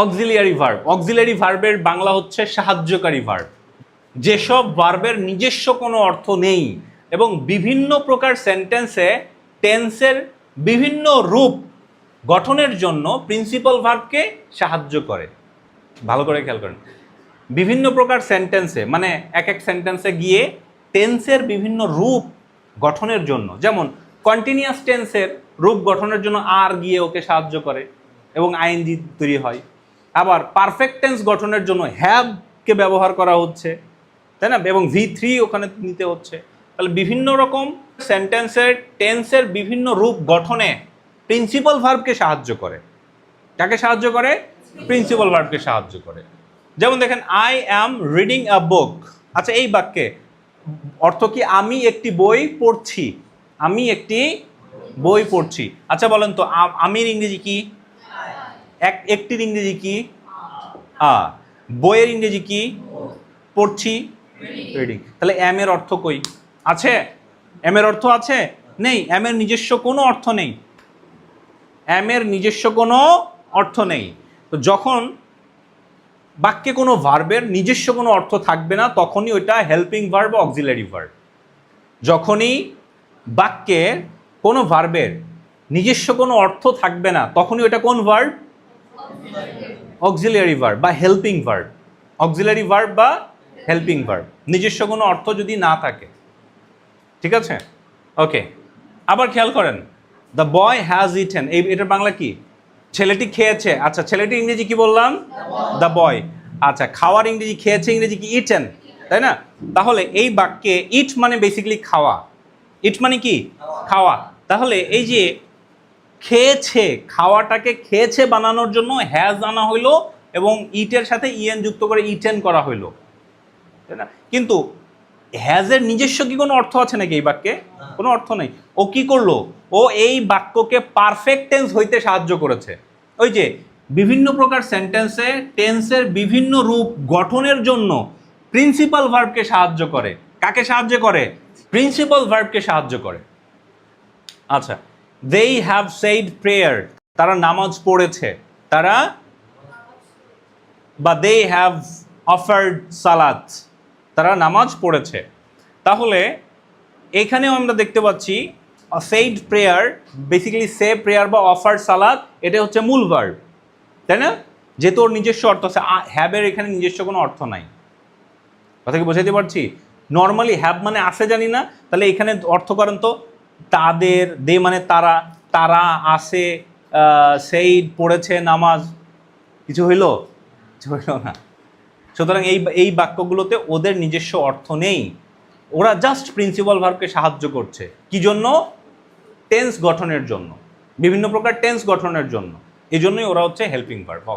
Auxiliary verb. Auxiliary ভার্বের বাংলা হচ্ছে সাহায্যকারী ভার্ব। যেসব ভার্বের নিজস্ব কোনো অর্থ নেই এবং বিভিন্ন প্রকার সেন্টেন্সে টেন্সের বিভিন্ন রূপ গঠনের জন্য প্রিন্সিপাল ভার্বকে সাহায্য করে। ভালো করে খেয়াল করেন, বিভিন্ন প্রকার সেন্টেন্সে মানে এক এক সেন্টেন্সে গিয়ে টেন্সের বিভিন্ন রূপ গঠনের জন্য, যেমন কন্টিনিউয়াস টেন্সের রূপ গঠনের জন্য আর গিয়ে ওকে সাহায্য করে এবং আইএনজি তৈরি হয়। আবার পারফেক্ট টেন্স গঠনের জন্য হ্যাভকে ব্যবহার করা হচ্ছে, তাই না, এবং V3 ওখানে নিতে হচ্ছে। তাহলে বিভিন্ন রকম সেন্টেন্সের টেন্সের বিভিন্ন রূপ গঠনে প্রিন্সিপাল ভার্বকে সাহায্য করে। কাকে সাহায্য করে? প্রিন্সিপাল ভার্বকে সাহায্য করে। যেমন দেখেন, আই অ্যাম রিডিং আ বুক। আচ্ছা, এই বাক্যে অর্থ কি? আমি একটি বই পড়ছি। আমি একটি বই পড়ছি। আচ্ছা বলেন তো, আমির ইংরেজি কি? একটির ইংরেজি কি? বইয়ের ইংরেজি কি? পড়ছি, রিডিং। তাহলে এম এর অর্থ কই? আছে? এম এর অর্থ আছে? নেই। এম এর নিজস্ব কোনো অর্থ নেই। এম এর নিজস্ব কোনো অর্থ নেই। তো যখন বাক্যে কোনো ভার্বের নিজস্ব কোনো অর্থ থাকবে না, তখনই ওইটা হেল্পিং ভার্ব বা অক্সিলারি ভার্ব। যখনই বাক্যে কোনো ভার্বের নিজস্ব কোনো অর্থ থাকবে না, তখনই ওইটা কোন ভার্ব? অক্সিলারি ভার্ব বা হেল্পিং ভার্ব। অক্সিলারি ভার্ব বা হেল্পিং ভার্ব, নিজস্ব কোনো অর্থ যদি না থাকে। ঠিক আছে, ওকে। আবার খেয়াল করেন, দ্য বয় হ্যাজ ইটেন, এটার বাংলা কি? ছেলেটি খেয়েছে। আচ্ছা, ছেলেটির ইংরেজি কি বললাম? The boy. আচ্ছা, খাওয়ার ইংরেজি, খেয়েছে ইংরেজি কি? ইটেন, তাই না? তাহলে এই বাক্যে ইট মানে বেসিক্যালি খাওয়া। ইট মানে কি? খাওয়া। তাহলে এই যে খেয়েছে, খাওয়াটাকে খেয়েছে বানানোর জন্য হ্যাজ আনা হইলো এবং ইটের সাথে ইএন যুক্ত করে ইটেন করা হইলো, তাই না? কিন্তু হ্যাজের নিজস্ব কি কোনো অর্থ আছে নাকি এই বাক্যে? কোনো অর্থ নেই। ও কি করলো? ও এই বাক্যকে পারফেক্ট টেন্স হইতে সাহায্য করেছে। ওই যে বিভিন্ন প্রকার সেন্টেন্সে টেন্সের বিভিন্ন রূপ গঠনের জন্য প্রিন্সিপাল ভার্বকে সাহায্য করে। কাকে সাহায্য করে? প্রিন্সিপাল ভার্বকে সাহায্য করে। আচ্ছা, they have said prayer, তারা নামাজ পড়েছে। তারা, বা they have offered salat, তারা নামাজ পড়েছে। তাহলে এখানেও আমরা দেখতে পাচ্ছি said prayer, basically say prayer বা offered salat, এটা হচ্ছে মূল ভার্ব, তাই না? যেহেতু ওর নিজস্ব অর্থ আছে, হ্যাবের এখানে নিজস্ব কোনো অর্থ নাই। কথা কি বোঝাতে পারছি? নর্মালি হ্যাভ মানে আছে জানি না, তাহলে এখানে অর্থ করেন তো, তাদের, দে মানে তারা, তারা আসে, সেই পড়েছে নামাজ, কিছু হইল? কিছু হইল না। সুতরাং এই বাক্যগুলোতে ওদের নিজস্ব অর্থ নেই। ওরা জাস্ট প্রিন্সিপাল ভার্বকে সাহায্য করছে। কি জন্য? টেন্স গঠনের জন্য, বিভিন্ন প্রকার টেন্স গঠনের জন্য। এই জন্যই ওরা হচ্ছে হেল্পিং ভার্ব।